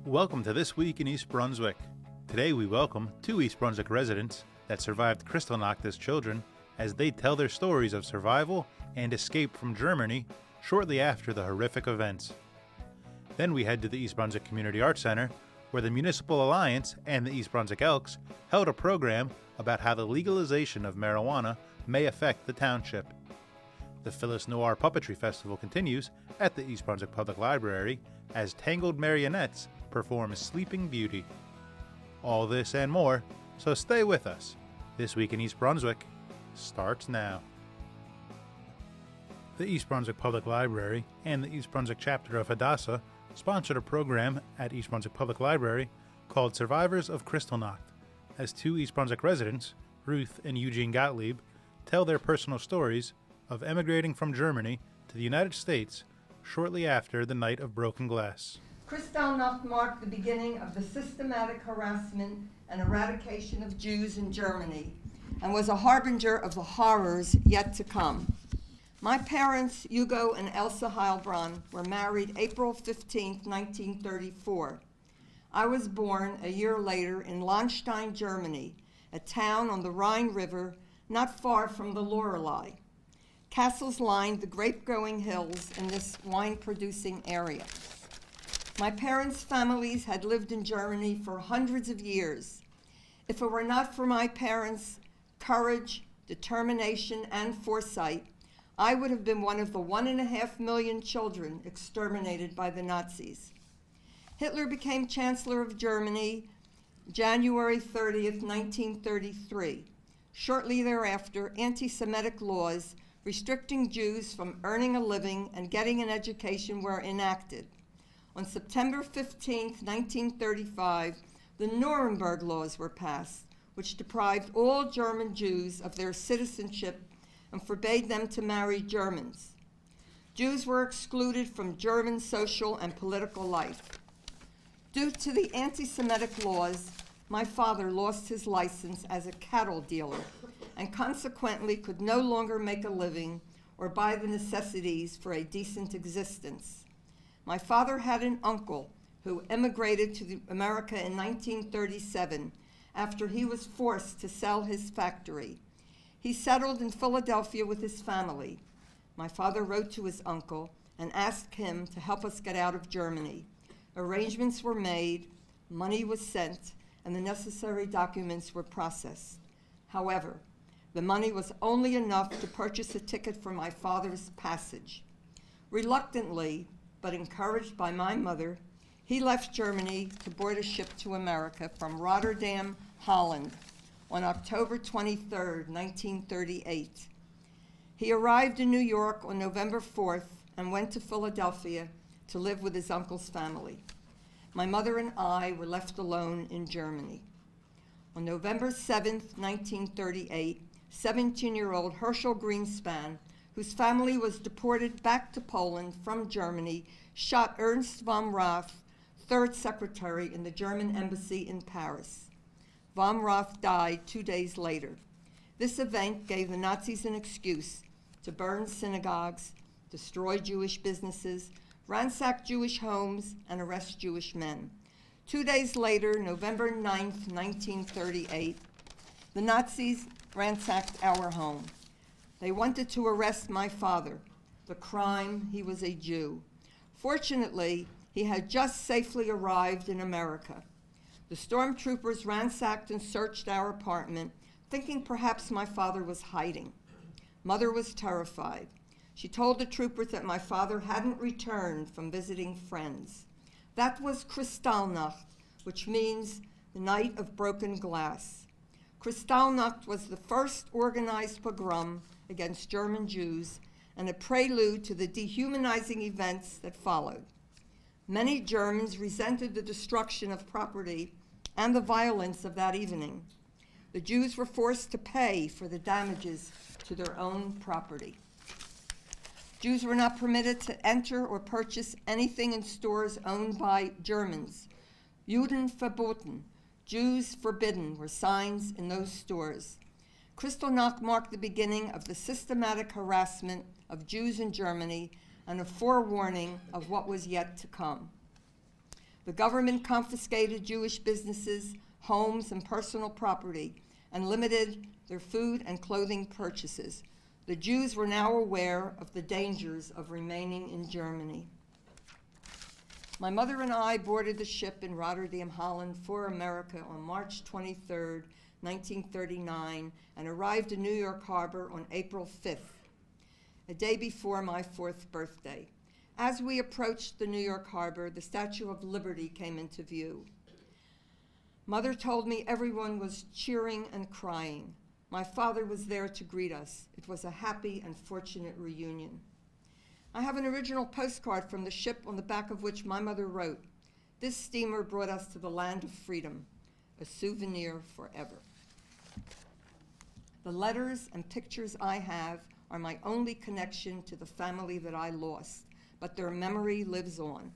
Welcome to This Week in East Brunswick. Today we welcome two East Brunswick residents that survived Kristallnacht as children as they tell their stories of survival and escape from Germany shortly after the horrific events. Then we head to the East Brunswick Community Arts Center, where the Municipal Alliance and the East Brunswick Elks held a program about how the legalization of marijuana may affect the township. The Phyllis Noar Puppetry Festival continues at the East Brunswick Public Library as tangled marionettes perform Sleeping Beauty. All this and more, so stay with us. This Week in East Brunswick starts now. The East Brunswick Public Library and the East Brunswick chapter of Hadassah sponsored a program at East Brunswick Public Library called Survivors of Kristallnacht, as two East Brunswick residents, Ruth and Eugene Gottlieb, tell their personal stories of emigrating from Germany to the United States shortly after the Night of Broken Glass. Kristallnacht marked the beginning of the systematic harassment and eradication of Jews in Germany and was a harbinger of the horrors yet to come. My parents, Hugo and Elsa Heilbronn, were married April 15, 1934. I was born a year later in Lahnstein, Germany, a town on the Rhine River not far from the Lorelei. Castles lined the grape-growing hills in this wine-producing area. My parents' families had lived in Germany for hundreds of years. If it were not for my parents' courage, determination, and foresight, I would have been one of the 1.5 million children exterminated by the Nazis. Hitler became Chancellor of Germany January 30th, 1933. Shortly thereafter, anti-Semitic laws restricting Jews from earning a living and getting an education were enacted. On September 15, 1935, the Nuremberg laws were passed, which deprived all German Jews of their citizenship and forbade them to marry Germans. Jews were excluded from German social and political life. Due to the anti-Semitic laws, my father lost his license as a cattle dealer and consequently could no longer make a living or buy the necessities for a decent existence. My father had an uncle who emigrated to America in 1937 after he was forced to sell his factory. He settled in Philadelphia with his family. My father wrote to his uncle and asked him to help us get out of Germany. Arrangements were made, money was sent, and the necessary documents were processed. However, the money was only enough to purchase a ticket for my father's passage. Reluctantly, but encouraged by my mother, he left Germany to board a ship to America from Rotterdam, Holland, on October 23, 1938. He arrived in New York on November 4th and went to Philadelphia to live with his uncle's family. My mother and I were left alone in Germany. On November 7, 1938, 17-year-old Herschel Greenspan, whose family was deported back to Poland from Germany, shot Ernst von Rath, third secretary in the German embassy in Paris. Von Rath died 2 days later. This event gave the Nazis an excuse to burn synagogues, destroy Jewish businesses, ransack Jewish homes, and arrest Jewish men. 2 days later, November 9, 1938, the Nazis ransacked our home. They wanted to arrest my father. The crime, he was a Jew. Fortunately, he had just safely arrived in America. The stormtroopers ransacked and searched our apartment, thinking perhaps my father was hiding. Mother was terrified. She told the troopers that my father hadn't returned from visiting friends. That was Kristallnacht, which means the night of broken glass. Kristallnacht was the first organized pogrom against German Jews and a prelude to the dehumanizing events that followed. Many Germans resented the destruction of property and the violence of that evening. The Jews were forced to pay for the damages to their own property. Jews were not permitted to enter or purchase anything in stores owned by Germans. Juden verboten, Jews forbidden, were signs in those stores. Kristallnacht marked the beginning of the systematic harassment of Jews in Germany and a forewarning of what was yet to come. The government confiscated Jewish businesses, homes, and personal property, and limited their food and clothing purchases. The Jews were now aware of the dangers of remaining in Germany. My mother and I boarded the ship in Rotterdam, Holland for America on March 23, 1939, and arrived in New York Harbor on April 5th, a day before my 4th birthday. As we approached the New York Harbor, the Statue of Liberty came into view. Mother told me everyone was cheering and crying. My father was there to greet us. It was a happy and fortunate reunion. I have an original postcard from the ship on the back of which my mother wrote, "This steamer brought us to the land of freedom, a souvenir forever." The letters and pictures I have are my only connection to the family that I lost, but their memory lives on.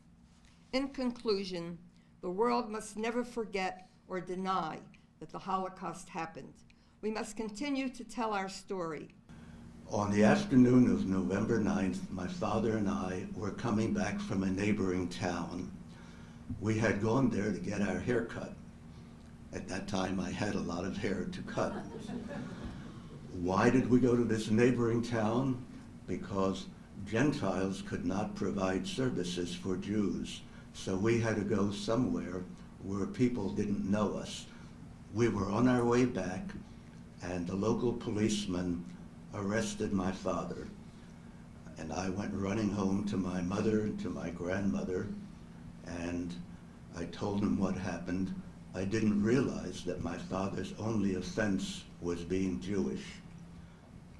In conclusion, the world must never forget or deny that the Holocaust happened. We must continue to tell our story. On the afternoon of November 9th, my father and I were coming back from a neighboring town. We had gone there to get our hair cut. At that time, I had a lot of hair to cut. Why did we go to this neighboring town? Because Gentiles could not provide services for Jews, so we had to go somewhere where people didn't know us. We were on our way back, and the local policeman arrested my father. And I went running home to my mother and to my grandmother, and I told them what happened. I didn't realize that my father's only offense was being Jewish.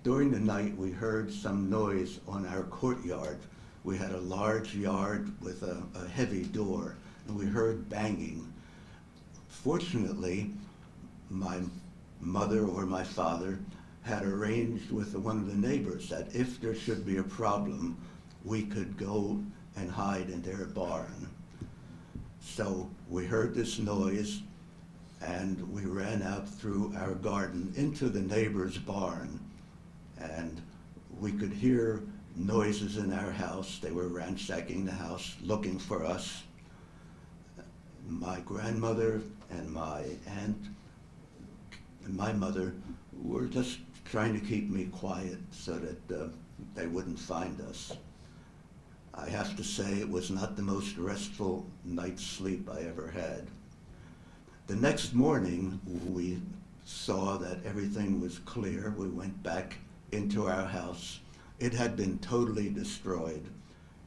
During the night, we heard some noise on our courtyard. We had a large yard with a heavy door, and we heard banging. Fortunately, my mother or my father had arranged with one of the neighbors that if there should be a problem, we could go and hide in their barn. So we heard this noise, and we ran out through our garden into the neighbor's barn, and we could hear noises in our house. They were ransacking the house, looking for us. My grandmother and my aunt and my mother were just trying to keep me quiet so that they wouldn't find us. I have to say it was not the most restful night's sleep I ever had. The next morning, we saw that everything was clear. We went back into our house. It had been totally destroyed.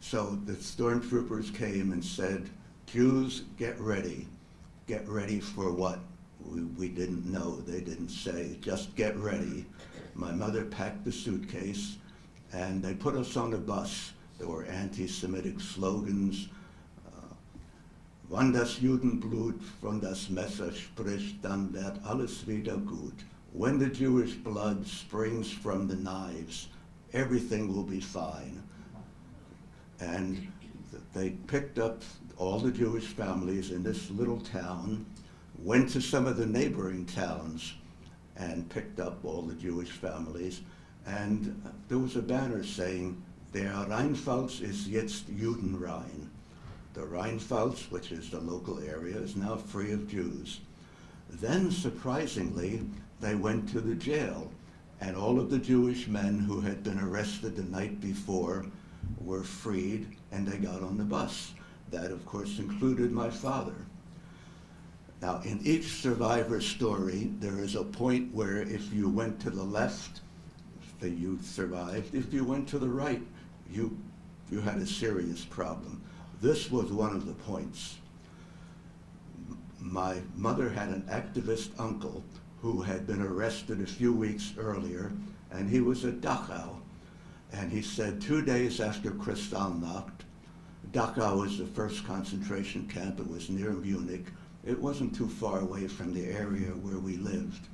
So the stormtroopers came and said, "Jews, get ready." Get ready for what? We didn't know. They didn't say. Just get ready. My mother packed the suitcase, and they put us on a bus. There were anti-Semitic slogans. Wann das Judenblut von das Messer spricht, dann wird alles wieder gut. When the Jewish blood springs from the knives, everything will be fine. And they picked up all the Jewish families in this little town, went to some of the neighboring towns, and picked up all the Jewish families. And there was a banner saying, "Der Rheinpfalz ist jetzt Judenrein." The Rheinpfalz, which is the local area, is now free of Jews. Then, surprisingly, they went to the jail, and all of the Jewish men who had been arrested the night before were freed, and they got on the bus. That, of course, included my father. Now, in each survivor story, there is a point where if you went to the left, you survived. If you went to the right, you had a serious problem. This was one of the points. My mother had an activist uncle who had been arrested a few weeks earlier, and he was at Dachau. And he said 2 days after Kristallnacht, Dachau was the first concentration camp. It was near Munich. It wasn't too far away from the area where we lived.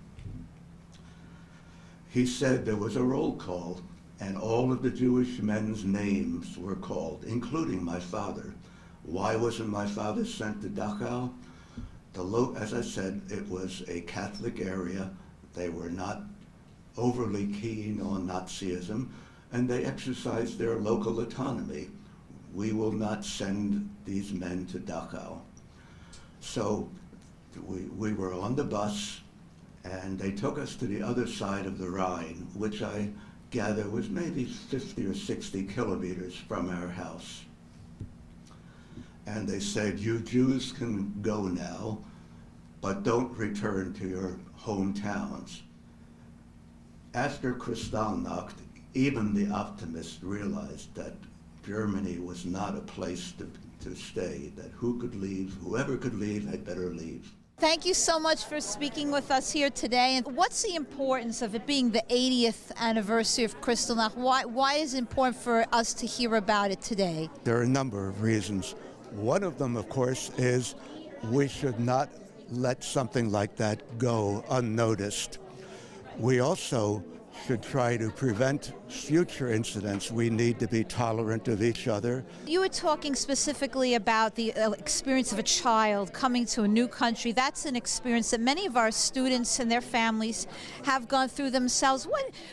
He said there was a roll call, and all of the Jewish men's names were called, including my father. Why wasn't my father sent to Dachau? As I said, it was a Catholic area. They were not overly keen on Nazism, and they exercised their local autonomy. We will not send these men to Dachau. So we were on the bus, and they took us to the other side of the Rhine, which I gather was maybe 50 or 60 kilometers from our house. And they said, you Jews can go now, but don't return to your hometowns. After Kristallnacht, even the optimists realized that Germany was not a place to stay, that whoever could leave had better leave. Thank you so much for speaking with us here today. And what's the importance of it being the 80th anniversary of Kristallnacht? Why is it important for us to hear about it today? There are a number of reasons. One of them, of course, is we should not let something like that go unnoticed. We also should try to prevent future incidents. We need to be tolerant of each other. You were talking specifically about the experience of a child coming to a new country. That's an experience that many of our students and their families have gone through themselves.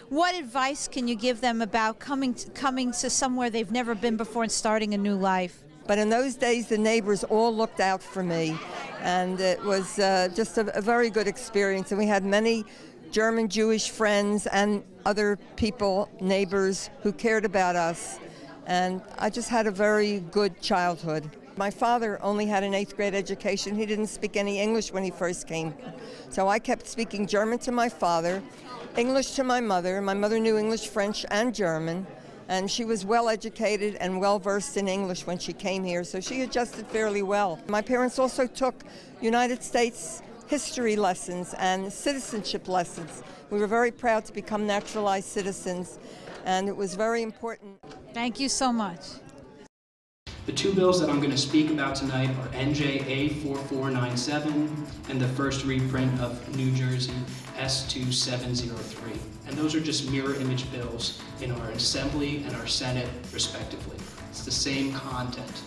What advice can you give them about coming to somewhere they've never been before and starting a new life? But in those days, the neighbors all looked out for me, and it was just a very good experience. And we had many German Jewish friends and other people, neighbors, who cared about us. And I just had a very good childhood. My father only had an 8th grade education. He didn't speak any English when he first came. So I kept speaking German to my father, English to my mother. My mother knew English, French, and German. And she was well educated and well versed in English when she came here, so she adjusted fairly well. My parents also took United States history lessons and citizenship lessons. We were very proud to become naturalized citizens, and it was very important. Thank you so much. The two bills that I'm going to speak about tonight are NJA 4497 and the first reprint of New Jersey S2703. And those are just mirror image bills in our Assembly and our Senate, respectively. It's the same content.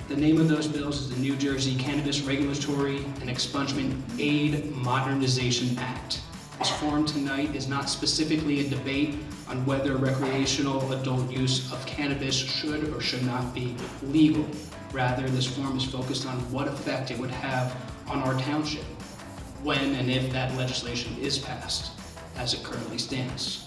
The name of those bills is the New Jersey Cannabis Regulatory and Expungement Aid Modernization Act. This forum tonight is not specifically a debate on whether recreational adult use of cannabis should or should not be legal. Rather, this forum is focused on what effect it would have on our township when and if that legislation is passed, as it currently stands.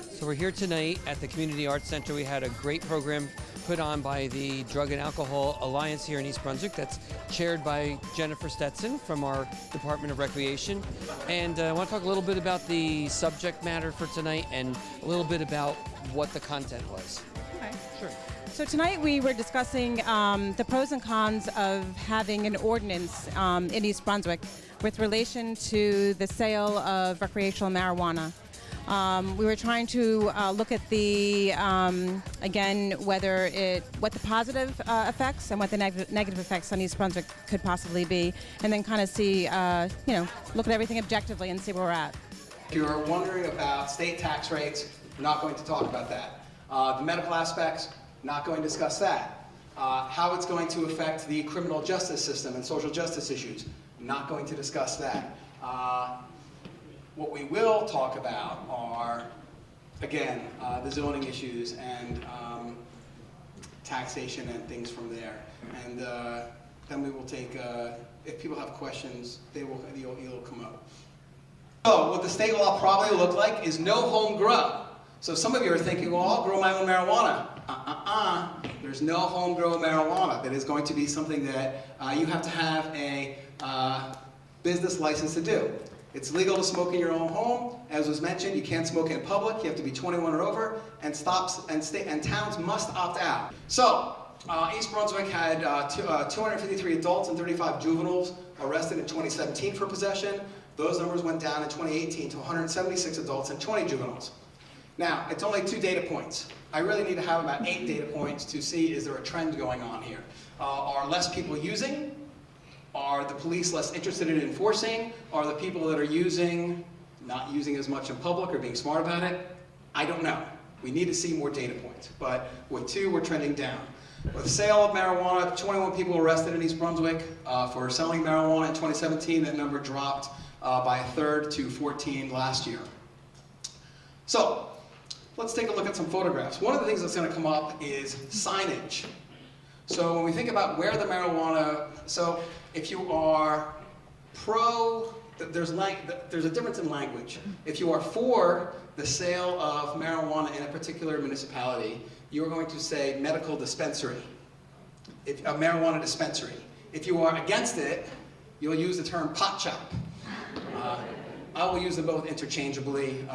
So we're here tonight at the Community Arts Center. We had a great program put on by the Drug and Alcohol Alliance here in East Brunswick that's chaired by Jennifer Stetson from our Department of Recreation. And I want to talk a little bit about the subject matter for tonight and a little bit about what the content was. Okay. Sure. So tonight we were discussing the pros and cons of having an ordinance in East Brunswick with relation to the sale of recreational marijuana. We were trying to look at the, again, what the positive effects and what the negative effects on East Brunswick could possibly be, and then kind of see, look at everything objectively and see where we're at. If you're wondering about state tax rates, we're not going to talk about that. The medical aspects, not going to discuss that. How it's going to affect the criminal justice system and social justice issues, not going to discuss that. What we will talk about are, again, the zoning issues and taxation and things from there. And then we will take, if people have questions, you'll come up. So what the state law probably look like is no home grow. So some of you are thinking, well, I'll grow my own marijuana. There's no home grow marijuana. That is going to be something that you have to have a business license to do. It's legal to smoke in your own home. As was mentioned, you can't smoke in public. You have to be 21 or over, and towns must opt out. So, East Brunswick had 253 adults and 35 juveniles arrested in 2017 for possession. Those numbers went down in 2018 to 176 adults and 20 juveniles. Now, it's only 2 data points. I really need to have about 8 data points to see, is there a trend going on here? Are less people using? Are the police less interested in enforcing? Are the people that are using not using as much in public or being smart about it? I don't know. We need to see more data points. But with 2, we're trending down. With sale of marijuana, 21 people arrested in East Brunswick for selling marijuana in 2017. That number dropped by a third to 14 last year. So, let's take a look at some photographs. One of the things that's going to come up is signage. So when we think about where the marijuana, so if you are pro, there's a difference in language. If you are for the sale of marijuana in a particular municipality, you're going to say medical dispensary, a marijuana dispensary. If you are against it, you'll use the term pot shop. I will use them both interchangeably,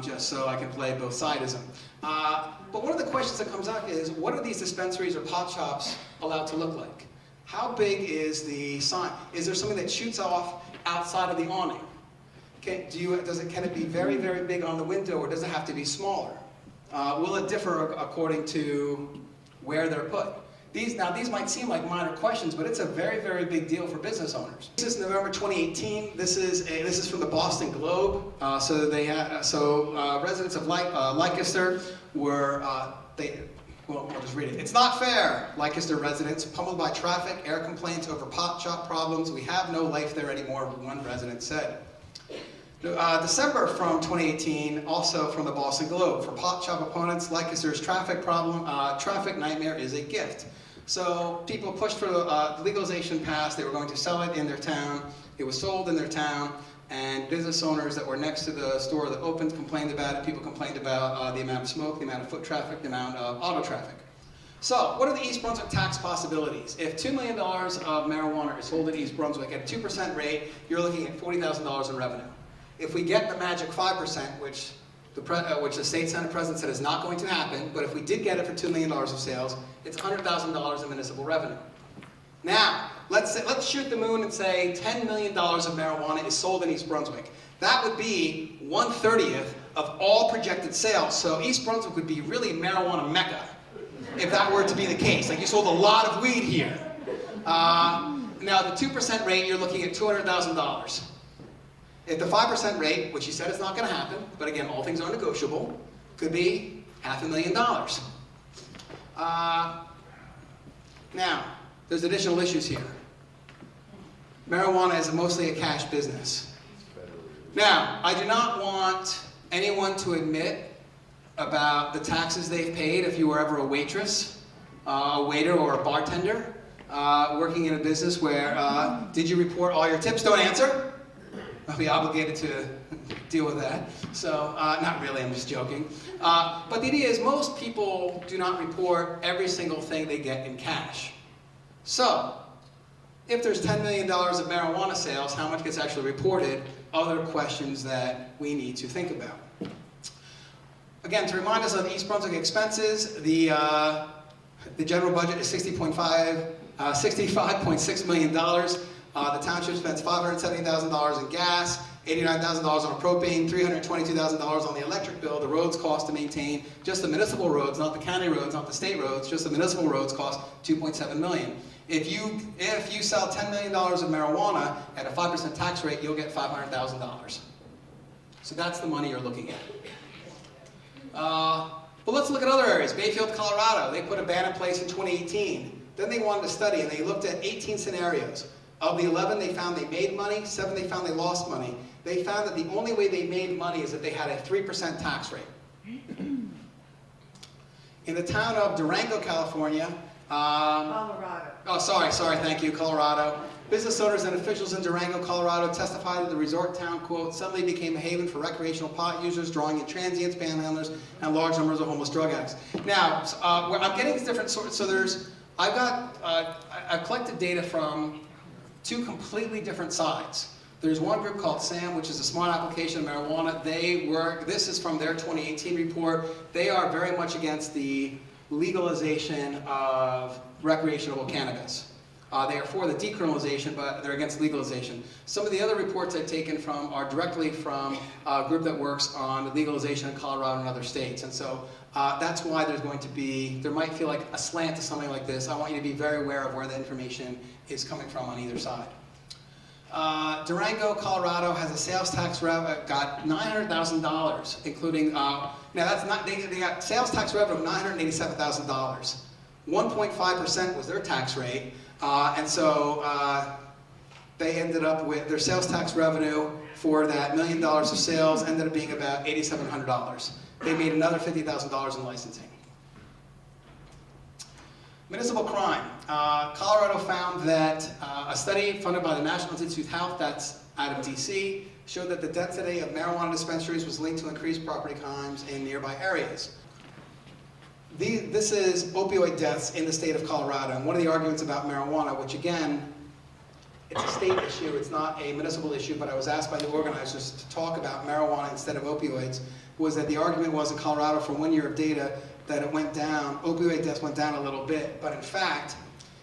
just so I can play both sidism. But one of the questions that comes up is, what are these dispensaries or pot shops allowed to look like? How big is the sign? Is there something that shoots off outside of the awning? Can it be very, very big on the window, or does it have to be smaller? Will it differ according to where they're put? These might seem like minor questions, but it's a very, very big deal for business owners. This is November 2018. This is from the Boston Globe. Residents of Leicester were I'll just read it. It's not fair. Leicester residents pummeled by traffic, air complaints over pot shop problems. We have no life there anymore, one resident said. December from 2018, also from the Boston Globe. For pot shop opponents, Leicester's traffic nightmare is a gift. So people pushed for the legalization passed. They were going to sell it in their town. It was sold in their town, and business owners that were next to the store that opened complained about it. People complained about the amount of smoke, the amount of foot traffic, the amount of auto traffic. So what are the East Brunswick tax possibilities? If $2 million of marijuana is sold in East Brunswick at a 2% rate, you're looking at $40,000 in revenue. If we get the magic 5%, which the state Senate president said is not going to happen, but if we did get it for $2 million of sales, it's $100,000 in municipal revenue. Now, let's shoot the moon and say $10 million of marijuana is sold in East Brunswick. That would be 1/30 of all projected sales. So East Brunswick would be really marijuana mecca, if that were to be the case. Like, you sold a lot of weed here. Now, the 2% rate, you're looking at $200,000. If the 5% rate, which he said is not going to happen, but again, all things are negotiable, could be $500,000. Now, there's additional issues here. Marijuana is mostly a cash business. Now, I do not want anyone to admit about the taxes they've paid if you were ever a waitress, a waiter, or a bartender, working in a business where, did you report all your tips? Don't answer. I'll be obligated to deal with that. So, not really, I'm just joking. But the idea is most people do not report every single thing they get in cash. So, if there's $10 million of marijuana sales, how much gets actually reported? Other questions that we need to think about. Again, to remind us of East Brunswick expenses, the general budget is $65.6 million. The township spends $570,000 in gas, $89,000 on propane, $322,000 on the electric bill. The roads cost to maintain, just the municipal roads, not the county roads, not the state roads, just the municipal roads cost $2.7 million. If you sell $10 million of marijuana at a 5% tax rate, you'll get $500,000. So that's the money you're looking at. But let's look at other areas. Bayfield, Colorado, they put a ban in place in 2018. Then they wanted to study, and they looked at 18 scenarios. Of the 11, they found they made money. 7, they found they lost money. They found that the only way they made money is if they had a 3% tax rate. In the town of Durango, California, Colorado. Oh, sorry, thank you, Colorado. Business owners and officials in Durango, Colorado testified that the resort town, quote, suddenly became a haven for recreational pot users, drawing in transients, panhandlers, and large numbers of homeless drug addicts. Now, I'm getting these different sorts, so I've collected data from 2 completely different sides. There's one group called SAM, which is a smart application of marijuana. This is from their 2018 report. They are very much against the legalization of recreational cannabis. They are for the decriminalization, but they're against legalization. Some of the other reports I've taken from are directly from a group that works on the legalization in Colorado and other states. And so that's why there might feel like a slant to something like this. I want you to be very aware of where the information is coming from on either side. Durango, Colorado has a sales tax revenue, got $900,000, including, now that's not, they got sales tax revenue of $987,000. 1.5% was their tax rate, and so they ended up with their sales tax revenue for that $1 million of sales ended up being about $8,700. They made another $50,000 in licensing. Municipal crime. Colorado found that a study funded by the National Institute of Health, that's out of DC, showed that the density of marijuana dispensaries was linked to increased property crimes in nearby areas. This is opioid deaths in the state of Colorado, and one of the arguments about marijuana, which again, it's a state issue, it's not a municipal issue, but I was asked by the organizers to talk about marijuana instead of opioids, was that the argument was in Colorado from 1 year of data that it went down, opioid deaths went down a little bit, but in fact,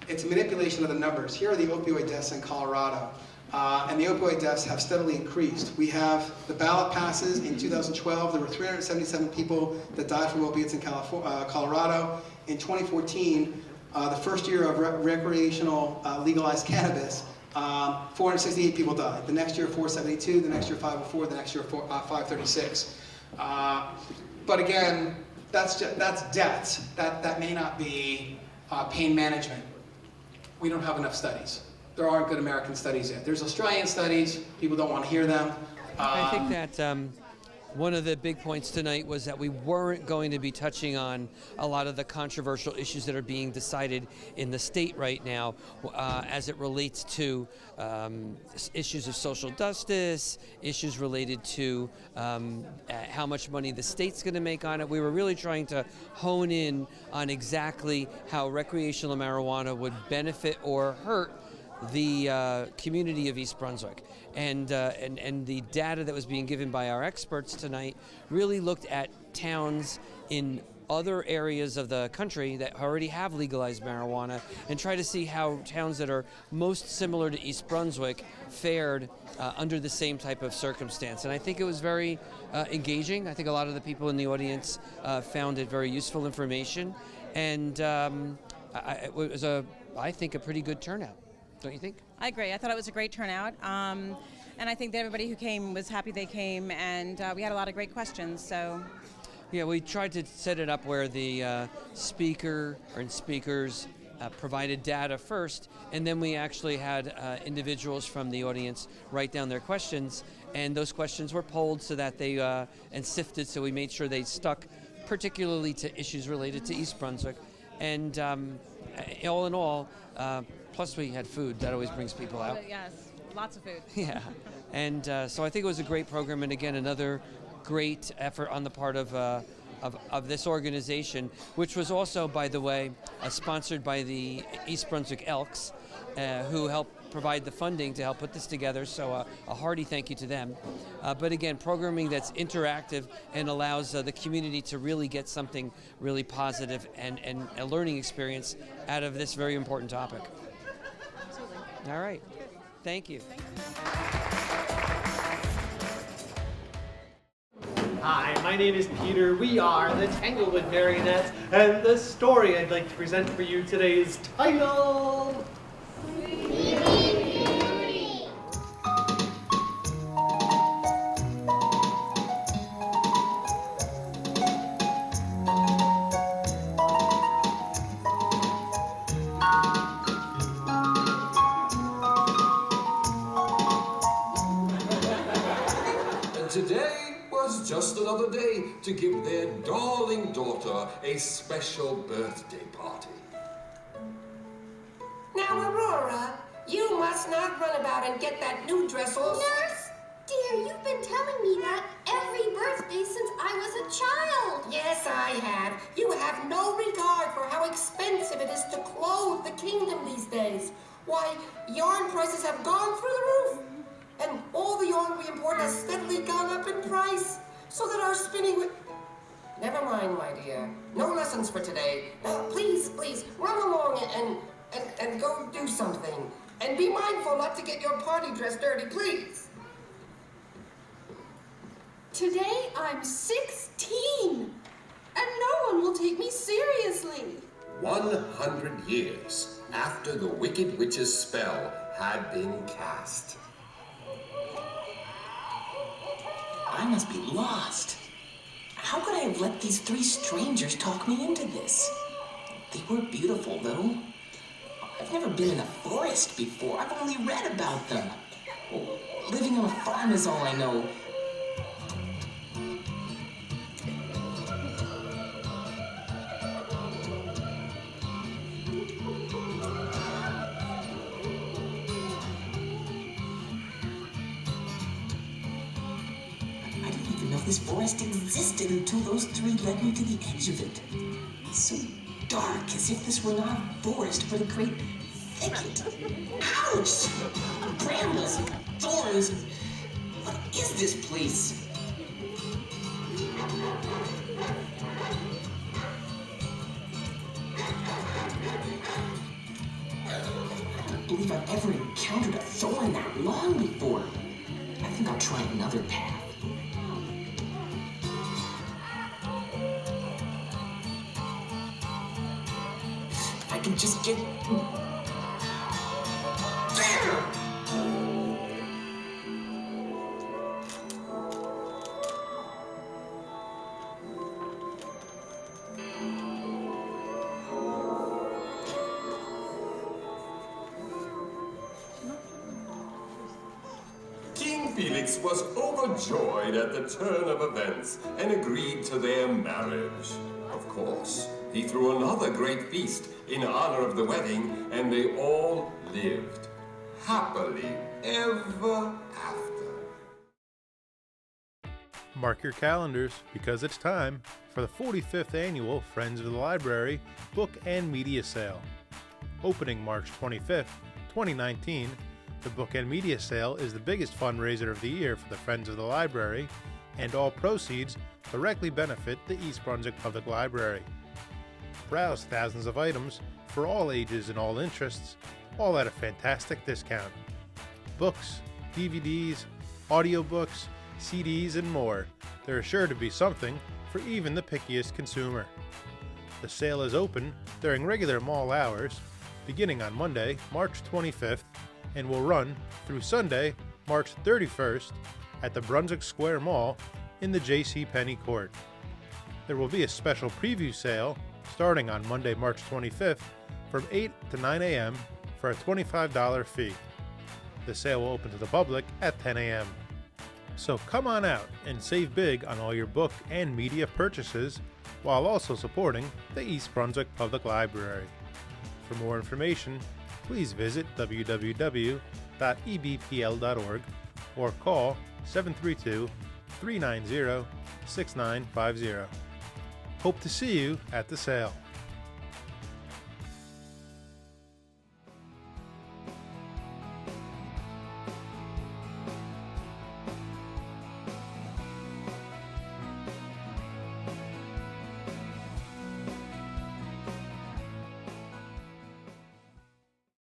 it's manipulation of the numbers. Here are the opioid deaths in Colorado, and the opioid deaths have steadily increased. We have the ballot passes in 2012, there were 377 people that died from opiates in Colorado. In 2014, the first year of recreational legalized cannabis, 468 people died. The next year, 472, the next year, 504, the next year, 536. But again, that's deaths. That may not be pain management. We don't have enough studies. There aren't good American studies yet. There's Australian studies. People don't want to hear them. I think that one of the big points tonight was that we weren't going to be touching on a lot of the controversial issues that are being decided in the state right now as it relates to issues of social justice, issues related to how much money the state's going to make on it. We were really trying to hone in on exactly how recreational marijuana would benefit or hurt the community of East Brunswick. And the data that was being given by our experts tonight really looked at towns in other areas of the country that already have legalized marijuana and try to see how towns that are most similar to East Brunswick fared under the same type of circumstance. And I think it was very engaging. I think a lot of the people in the audience found it very useful information. And it was, I think, a pretty good turnout. Don't you think? I agree. I thought it was a great turnout. And I think that everybody who came was happy they came, and we had a lot of great questions. So, yeah, we tried to set it up where the speakers provided data first, and then we actually had individuals from the audience write down their questions, and those questions were polled so that they and sifted, so we made sure they stuck particularly to issues related to East Brunswick. And all in all, plus we had food. That always brings people out. Yes, lots of food. Yeah, and so I think it was a great program, and again, another great effort on the part of this organization, which was also, by the way, sponsored by the East Brunswick Elks, who helped provide the funding to help put this together, so a hearty thank you to them. But again, programming that's interactive and allows the community to really get something really positive and a learning experience out of this very important topic. Absolutely. All right. Thank you. Hi, my name is Peter. We are the Tanglewood Marionettes, and the story I'd like to present for you today is titled... Today was just another day to give their darling daughter a special birthday party. Now, Aurora, you must not run about and get that new dress all... Nurse, dear, you've been telling me that every birthday since I was a child. Yes, I have. You have no regard for how expensive it is to clothe the kingdom these days. Why, yarn prices have gone through the roof. And all the yarn we import has steadily gone up in price, so that our spinning would... Never mind, my dear. No lessons for today. Now, please, run along and go do something. And be mindful not to get your party dress dirty, please. Today I'm 16, and no one will take me seriously. 100 years after the Wicked Witch's spell had been cast. I must be lost. How could I have let these three strangers talk me into this? They were beautiful, though. I've never been in a forest before. I've only read about them. Well, living on a farm is all I know. I didn't even know this forest existed until those three led me to the edge of it. It's so dark, as if this were not a forest, but a great thicket. Ouch! Brambles and thorns. What is this place? I don't believe I've ever encountered a thorn that long before. I think I'll try another path. If I can just get there! King Felix was overjoyed at the turn of events and agreed to their marriage. Of course, he threw another great feast in honor of the wedding, and they all lived happily ever after. Mark your calendars because it's time for the 45th annual Friends of the Library Book and Media Sale. Opening March 25th, 2019, the Book and Media Sale is the biggest fundraiser of the year for the Friends of the Library, and all proceeds directly benefit the East Brunswick Public Library. Browse thousands of items for all ages and all interests, all at a fantastic discount. Books, DVDs, audiobooks, CDs, and more. There is sure to be something for even the pickiest consumer. The sale is open during regular mall hours, beginning on Monday, March 25th, and will run through Sunday, March 31st at the Brunswick Square Mall in the J.C. Penney Court. There will be a special preview sale starting on Monday, March 25th from 8 to 9 a.m. for a $25 fee. The sale will open to the public at 10 a.m. So come on out and save big on all your book and media purchases while also supporting the East Brunswick Public Library. For more information, please visit www.ebpl.org or call 732-390-6950. Hope to see you at the sale.